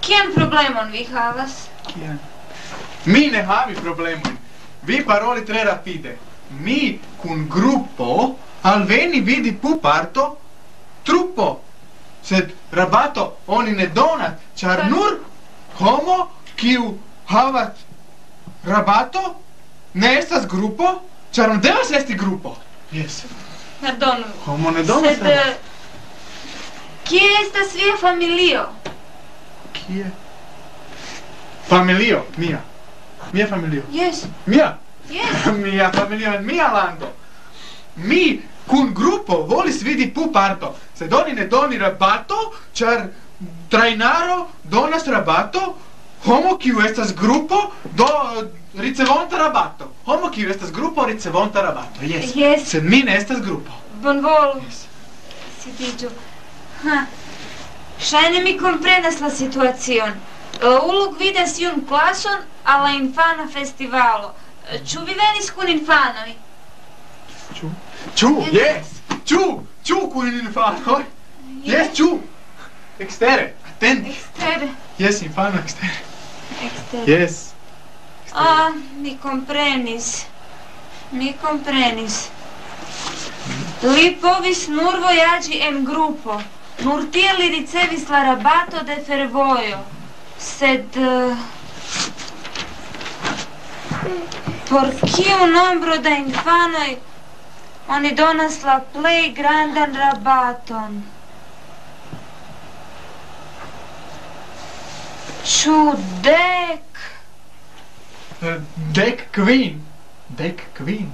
Kien problemon vi havas? Kien? Mi ne havi problemon. Vi paroli tre rapide. Mi kun grupo alveni vidi pu parto trupo. Sed rabato oni ne donat, char nur homo kiu havat rabato ne estas grupo, char non devas esti grupo. Yes. Pardonu. Homo ne donas rabato. Kie estas via familio? Kie? Familio, mia. Mia familio. Yes. Mia. Yes. Mia familio en mia lando. Mi kun grupo volis vidi pu parto, sed oni ne doni rabato, char trainaro donas rabato, homo kiu estas grupo do ricevonta rabato. Homo kiu estas grupo ricevonta rabato. Yes. Yes. Sed mi ne estas grupo. Bonvolu. Yes. Sidiĝu. Ŝajne mi komprenas la situacion. Uluk vidas iun klason al la infana festivalo. Ĉu vi venis kun infanoj? Ĉu? Yes! Ĉu kun infanoj? Yes, ĉu! Ekstere, atendi. Ekstere. Yes, infano ekstere. Ekstere. Yes. Mi komprenis. Li povis nur vojaĝi en grupo. Nur tiel li ricevis la rabato de fervojo. Sed por kiu nombro da infanoj oni donas la plej grandan rabaton? Ĉu 10? 10 kvin.